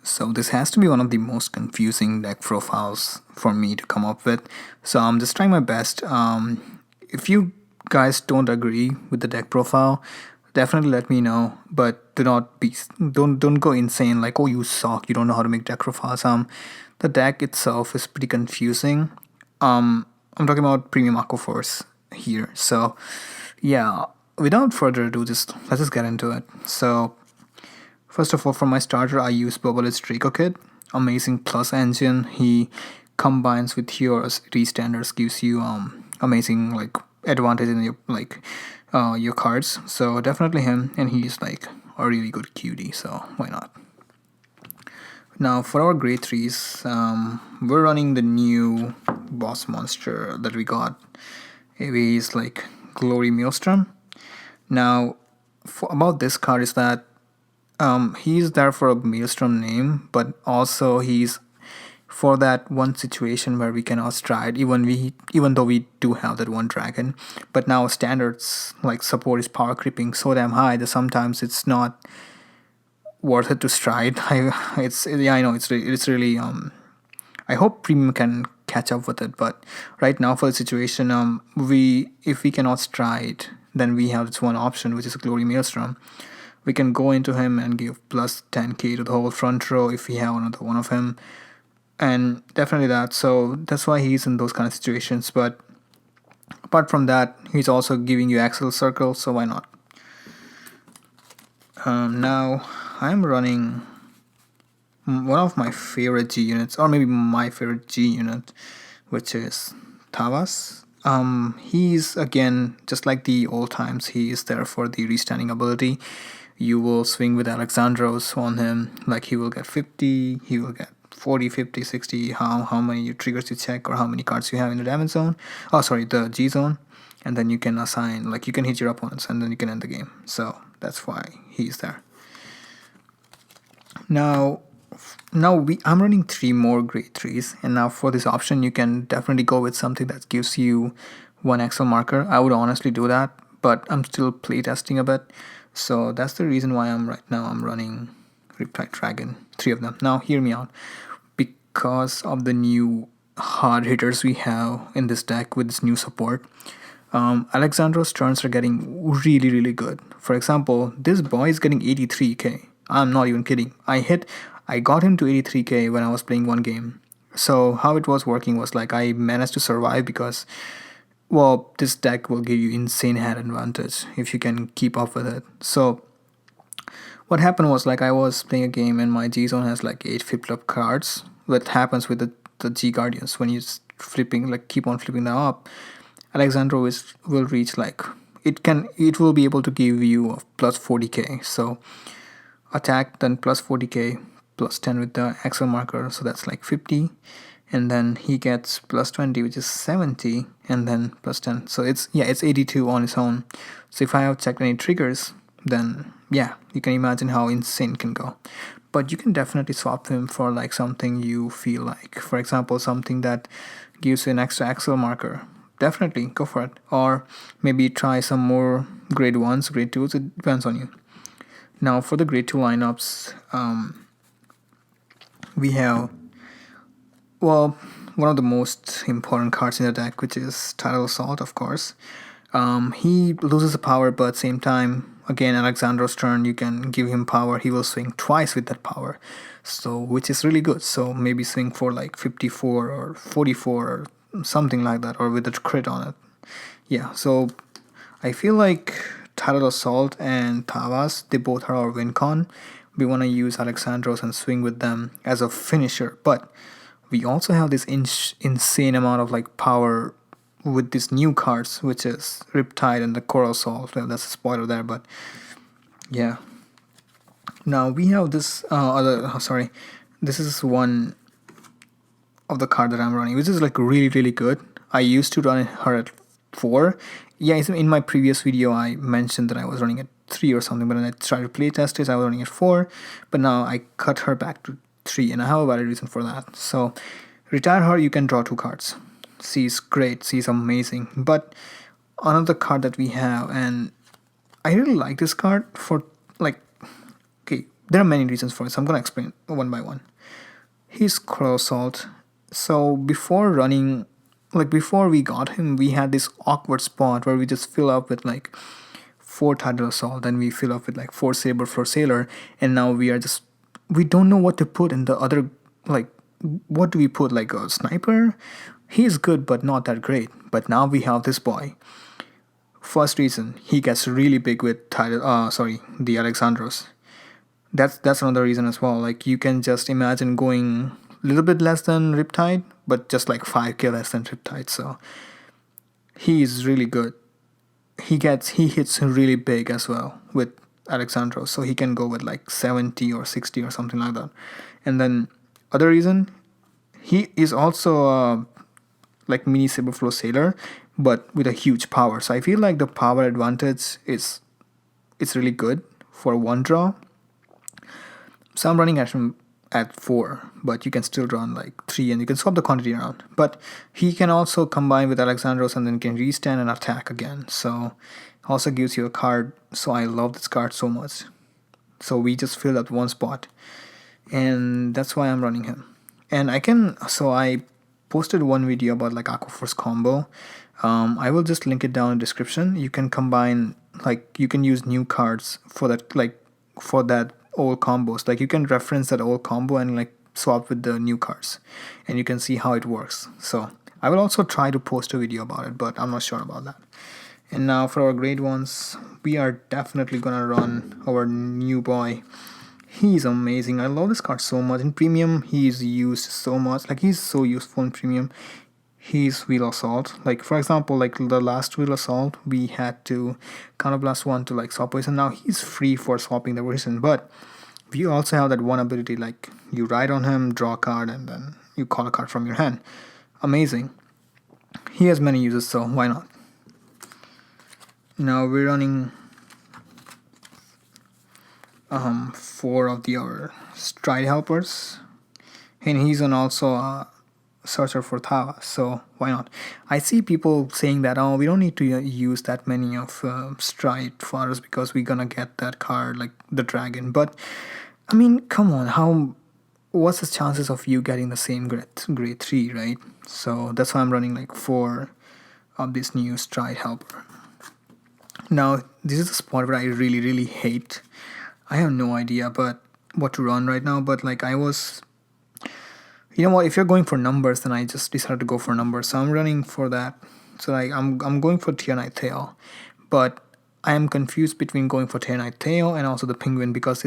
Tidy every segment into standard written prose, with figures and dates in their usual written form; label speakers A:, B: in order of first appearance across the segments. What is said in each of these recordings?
A: So this has to be one of the most confusing deck profiles for me to come up with. So I'm just trying my best. If you guys don't agree with the deck profile, definitely let me know. But do not be don't go insane like, oh, you suck, you don't know how to make deck profiles. The deck itself is pretty confusing. I'm talking about Premium Aqua Force here. So yeah, without further ado, just let's just get into it. So first of all, for my starter, I use Bubbles Draco Kid. Amazing plus engine. He combines with your standards, gives you amazing like advantage in your cards. So definitely him, and he's like a really good cutie. So why not? Now for our grade threes, we're running the new boss monster that we got. He's like Glory Maelstrom. Now, about this card is that he's there for a maelstrom name, but also he's for that one situation where we cannot stride, even though we do have that one dragon. But now standards like support is power creeping so damn high that sometimes it's not worth it to stride. I know it's really I hope premium can catch up with it, but right now for the situation, we if we cannot stride, then we have this one option which is a Glory Maelstrom. We can go into him and give plus 10k to the whole front row if we have another one of him, and definitely that. So that's why he's in those kind of situations. But apart from that, he's also giving you Axel Circle, so why not? Now I'm running one of my favorite G units, or maybe my favorite G unit, which is Thavas. He's again just like the old times. He is there for the restanding ability. You will swing with Alexandros on him, like he will get 50, he will get 40, 50, 60, how many triggers you check or how many cards you have in the damage zone. Oh, sorry, the G zone. And then you can assign, like you can hit your opponents and then you can end the game. So that's why he's there. Now I'm running 3 more grade 3s, and now for this option you can definitely go with something that gives you one Excel marker. I would honestly do that, but I'm still playtesting a bit. So that's the reason why I'm running Riptide Dragon, 3 of them. Now hear me out. Because of the new hard hitters we have in this deck with this new support, Alexandros turns are getting really good. For example, this boy is getting 83k. I'm not even kidding. I got him to 83k when I was playing one game. So how it was working was like I managed to survive because, well, this deck will give you insane hand advantage if you can keep up with it. So what happened was like I was playing a game and my G zone has like 8 flipped up cards. What happens with the G Guardians when you flipping, like keep on flipping them up, Alexandro will reach like it will be able to give you a plus 40k. So attack, then plus 40k, plus 10 with the Excel marker, so that's like 50, and then he gets plus 20, which is 70, and then plus 10, so it's 82 on its own. So if I have checked any triggers, then yeah, you can imagine how insane it can go. But you can definitely swap him for like something you feel like, for example, something that gives you an extra Excel marker. Definitely go for it, or maybe try some more grade 1s, grade 2s, it depends on you. Now for the grade 2 lineups, we have, well, one of the most important cards in the deck, which is Tidal Assault, of course. He loses the power, but at the same time, again, Alexandro's turn, you can give him power. He will swing twice with that power, so which is really good. So maybe swing for like 54 or 44 or something like that, or with a crit on it. Yeah, so I feel like Tidal Assault and Thavas, they both are our win con. We want to use Alexandros and swing with them as a finisher, but we also have this insane amount of like power with these new cards, which is Riptide and the Coral Assault. Well, that's a spoiler there, but yeah. Now we have this this is one of the card that I'm running, which is like really good. I used to run her at 4. Yeah, in my previous video I mentioned that I was running at 3 or something, but when I tried to play test it, I was running at 4. But now I cut her back to 3, and I have a valid reason for that. So retire her, you can draw 2 cards. She's great, she's amazing. But another card that we have, and I really like this card for like, okay, there are many reasons for it, so I'm gonna explain one by one. He's crow salt. So before running, like before we got him, we had this awkward spot where we just fill up with like 4 tidal assault, then we fill up with like 4 saber floor sailor, and now we don't know what to put in the other, like what do we put, like a sniper? He's good but not that great. But now we have this boy. First reason, he gets really big with the Alexandros. That's another reason as well. Like you can just imagine going a little bit less than Riptide, but just like 5k less than Riptide. So he is really good. He hits really big as well with Alexandros, so he can go with like 70 or 60 or something like that. And then other reason, he is also like mini Saberflow Sailor, but with a huge power. So I feel like the power advantage is it's really good for one draw. So I'm running at 4, but you can still run like 3 and you can swap the quantity around. But he can also combine with Alexandros and then can restand and attack again. So also gives you a card. So I love this card so much. So we just filled up one spot, and that's why I'm running him. And I posted one video about like Aqua Force combo. I will just link it down in the description. You can combine, like you can use new cards for that, like for that old combos. Like you can reference that old combo and like swap with the new cards, and you can see how it works. So I will also try to post a video about it, but I'm not sure about that. And now for our grade ones, we are definitely gonna run our new boy. He's amazing. I love this card so much. In premium, he's used so much. Like he's so useful in premium. He's Wheel Assault. Like for example, like the last Wheel Assault, we had to counterblast 1 to like swap poison. Now he's free for swapping the poison, but we also have that one ability, like you ride on him, draw a card, and then you call a card from your hand. Amazing. He has many uses, so why not? Now we're running 4 of our stride helpers, and he's on also a searcher for Thavas, so why not? I see people saying that, oh, we don't need to use that many of stride fighters because we're gonna get that card like the dragon. But I mean, come on, what's the chances of you getting the same grade 3, right? So that's why I'm running like 4 of this new stride helper. Now this is the spot where I really, really hate. I have no idea but what to run right now, but like you know what, if you're going for numbers, then I just decided to go for numbers. So I'm running for that. So like I'm going for Tier 9 Tail, but I am confused between going for Tier 9 Tail and also the Penguin, because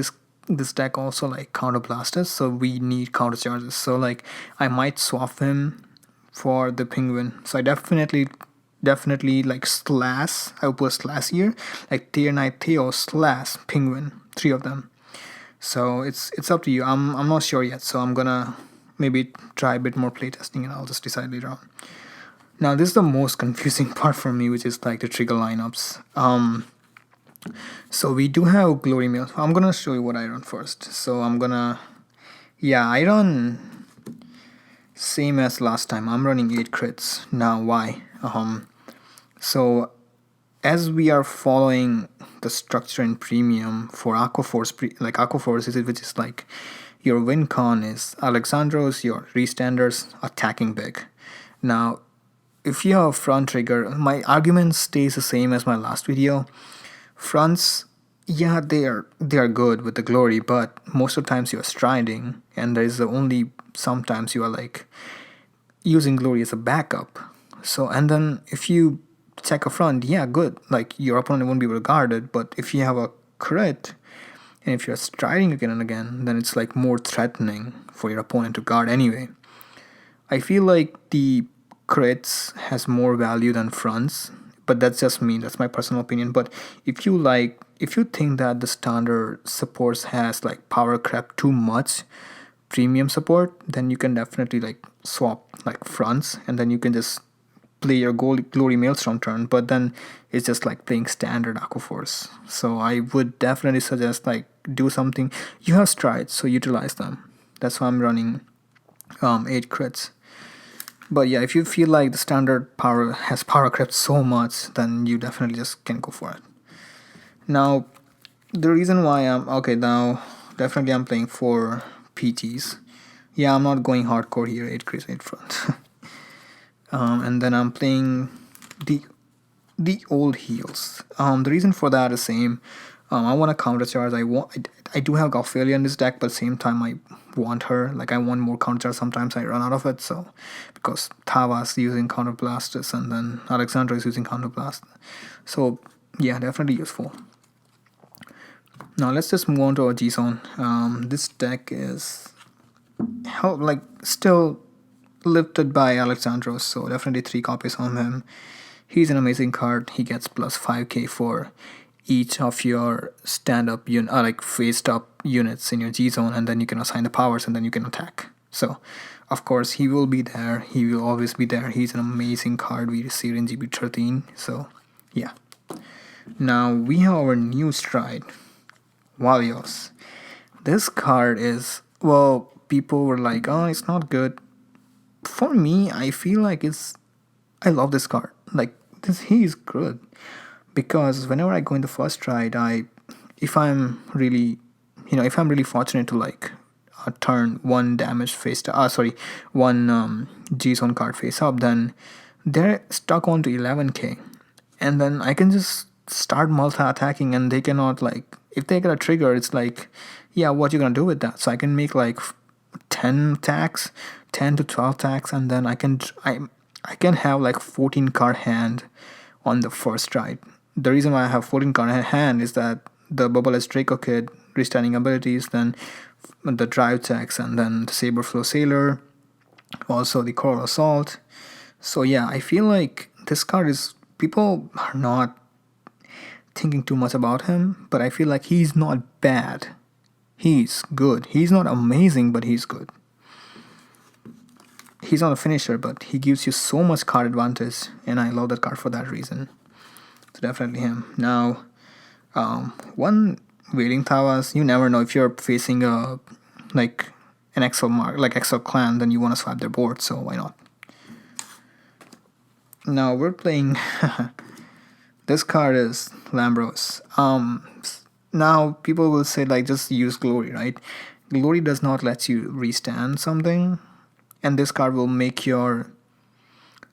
A: this deck also like counter blasters, so we need counter charges. So like I might swap him for the Penguin. So I definitely like slash. I will put slash here, like Tier 9 Tail slash Penguin, 3 of them. So it's up to you. I'm not sure yet, so I'm gonna maybe try a bit more playtesting and I'll just decide later on. Now this is the most confusing part for me, which is like the trigger lineups. So we do have Glory Mail. I'm gonna show you what I run first. So I run same as last time. I'm running 8 crits. Now why? So as we are following the structure in premium for Aqua Force, Aqua Force which is like your win con is Alexandros, your restanders attacking big. Now, if you have a front trigger, my argument stays the same as my last video. Fronts, yeah, they are good with the glory, but most of the times you are striding, and there is only sometimes you are like using glory as a backup. So, and then if you check a front, yeah, good. Like your opponent won't be able to guard it, but if you have a crit, and if you're striding again and again, then it's like more threatening for your opponent to guard anyway. I feel like the crits has more value than fronts, but that's just me. That's my personal opinion. But if you think that the standard supports has like power crept too much premium support, then you can definitely like swap like fronts, and then you can just play your Glory Maelstrom turn, but then it's just like playing standard Aqua Force. So I would definitely suggest like do something. You have strides, so utilize them. That's why I'm running 8 crits. But yeah, if you feel like the standard power has power crept so much, then you definitely just can go for it. Now, the reason why now definitely I'm playing 4 PGs. Yeah, I'm not going hardcore here, 8 Chris 8 front. And then I'm playing the old heals. The reason for that is same. I want to counter charge. I do have Ophelia in this deck, but at the same time I want her. Like I want more counter charge. Sometimes I run out of it. So because Thavas using counter blasters and then Alexandros is using counter blast. So yeah, definitely useful. Now let's just move on to our G zone. This deck is still lifted by Alexandros, so definitely 3 copies on him. He's an amazing card. He gets plus 5k for each of your stand-up like faced-up units in your G zone, and then you can assign the powers, and then you can attack. So, of course, he will be there. He will always be there. He's an amazing card we received in GB13. So, yeah. Now we have our new stride, Valios. This card is, well, people were like, oh, it's not good. For me, I feel like I love this card. Like he's good because whenever I go in the first stride, if I'm really fortunate to like turn 1 damage face to one G zone card face up, then they're stuck onto 11k, and then I can just start multi attacking, and they cannot, like, if they get a trigger, it's like, yeah, what you gonna do with that? So I can make like 10 attacks, 10 to 12 attacks, and then I can have like 14 card hand on the first stride. The reason why I have 14 card hand is that the Bubble-less Draco Kid restanding abilities, then the drive checks, and then the Saberflow Sailor, also the Coral Assault. So yeah, I feel like this card is, people are not thinking too much about him, but I feel like he's not bad. He's good. He's not amazing, but he's good. He's not a finisher, but he gives you so much card advantage, and I love that card for that reason. So definitely him. Now, one waiting Thavas, you never know if you're facing an Excel clan, then you want to swap their board, so why not? Now we're playing this card is Lambros. Now people will say, like, just use Glory, right? Glory does not let you restand something, and this card will make your,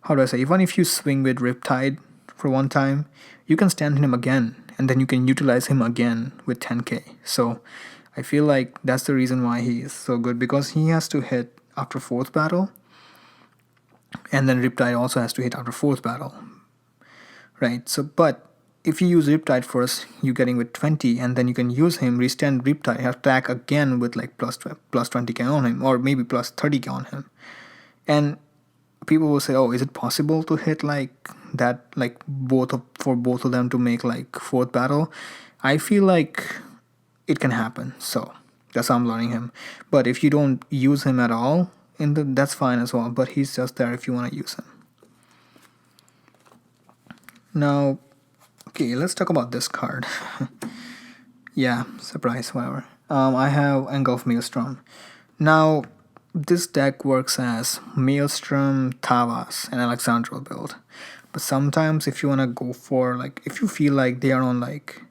A: how do I say, even if you swing with Riptide for one time, you can stand him again, and then you can utilize him again with 10k. So I feel like that's the reason why he is so good, because he has to hit after 4th battle, and then Riptide also has to hit after 4th battle, right? So, but if you use Riptide first, you're getting with 20, and then you can use him, restand Riptide, attack again with like plus 20k on him, or maybe plus 30k on him. And people will say, oh, is it possible to hit like that, like for both of them to make like 4th battle? I feel like it can happen, so that's how I'm learning him. But if you don't use him at all, that's fine as well, but he's just there if you want to use him. Now, okay, let's talk about this card. Yeah, surprise, whatever. I have Engulf Maelstrom. Now, this deck works as Maelstrom, Thavas, and Alexandros build. But sometimes if you want to go for, like, if you feel like they are on like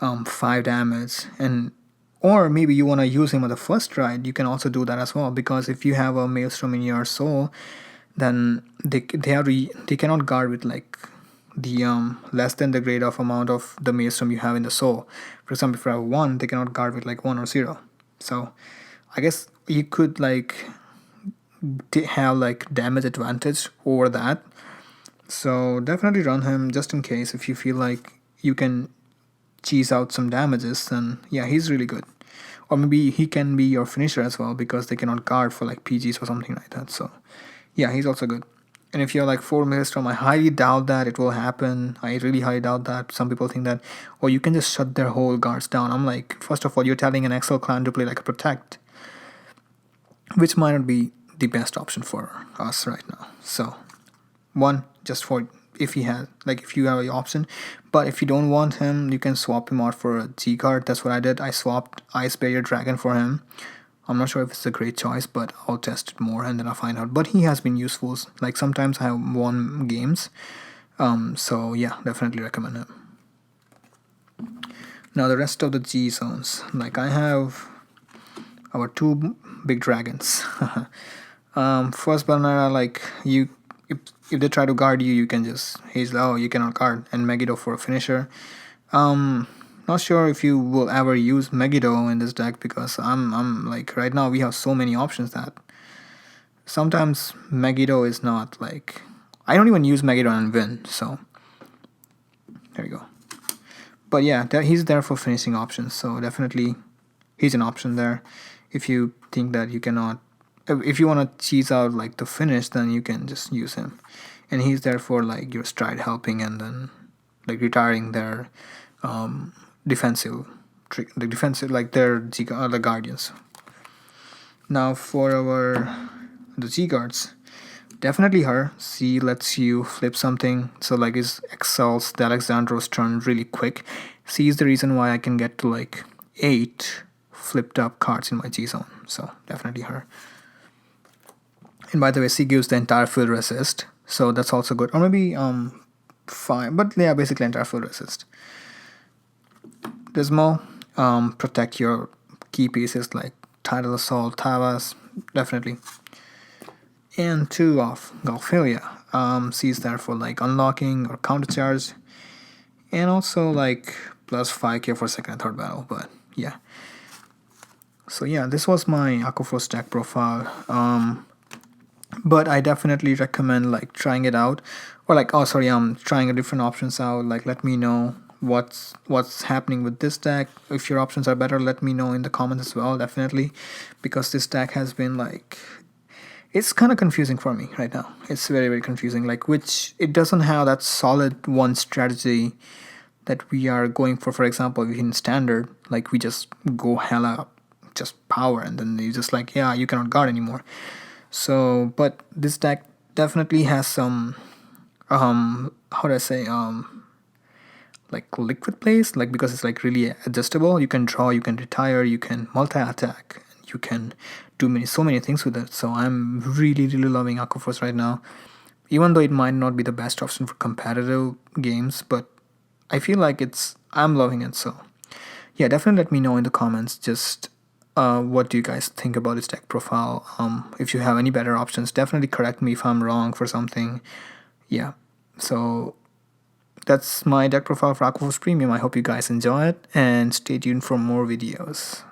A: 5 damage, and or maybe you want to use him on the first stride, you can also do that as well, because if you have a Maelstrom in your soul, then they cannot guard with like the less than the grade of amount of the Maelstrom you have in the soul. For example, if you have 1, they cannot guard with like 1 or 0. So I guess you could like have like damage advantage over that. So definitely run him just in case, if you feel like you can cheese out some damages, then yeah, he's really good. Or maybe he can be your finisher as well, because they cannot guard for like PGs or something like that. So yeah, he's also good. And if you're like 4 Maelstrom, I highly doubt that it will happen. I really highly doubt that. Some people think that, oh, you can just shut their whole guards down. I'm like, first of all, you're telling an Excel clan to play like a Protect, which might not be the best option for us right now. So, one, just for if you have the option. But if you don't want him, you can swap him out for a G card. That's what I did. I swapped Ice Barrier Dragon for him. I'm not sure if it's a great choice, but I'll test it more and then I'll find out. But he has been useful. Like sometimes I have won games. So yeah, definitely recommend him. Now the rest of the G zones. Like I have our two big dragons. First Balnara, like if they try to guard you, you can just haze. Oh, you cannot guard, and Megiddo for a finisher. Not sure if you will ever use Megiddo in this deck because I'm like right now we have so many options that sometimes Megiddo is not like I don't even use Megiddo and win. So there you go. But yeah, he's there for finishing options. So definitely he's an option there. If you think that you cannot, if you want to cheese out like the finish, then you can just use him, and he's there for like your stride helping and then like retiring their defensive trick, the defensive like their the guardians. Now for the G guards, definitely her. She lets you flip something, so like it excels the Alexandros turn really quick. C is the reason why I can get to like 8 flipped up cards in my G zone. So definitely her. And by the way, C gives the entire field resist, so that's also good. Or maybe fine, but yeah, basically entire field resist. Dismal, protect your key pieces like Tidal Assault, Thavas, definitely. And 2 of Galphilia. C is there for like unlocking or countercharge, and also like plus 5k for second and third battle. But yeah. So yeah, this was my Aqua Force deck profile. But I definitely recommend like trying it out, or like I'm trying a different options out. Like let me know what's happening with this deck. If your options are better, let me know in the comments as well. Definitely, because this deck has been like it's kind of confusing for me right now. It's very very confusing. Like which it doesn't have that solid one strategy that we are going for. For example, in standard, like we just go hella just power, and then you just like yeah you cannot guard anymore. So, but this deck definitely has some, how do I say, like liquid plays, like because it's like really adjustable. You can draw, you can retire, you can multi-attack, you can do so many things with it. So I'm really loving Aquaforce right now, even though it might not be the best option for competitive games, but I feel like I'm loving it. So yeah, definitely let me know in the comments. Just what do you guys think about this deck profile? If you have any better options, definitely correct me if I'm wrong for something. Yeah, so that's my deck profile for Aqua Force Premium. I hope you guys enjoy it and stay tuned for more videos.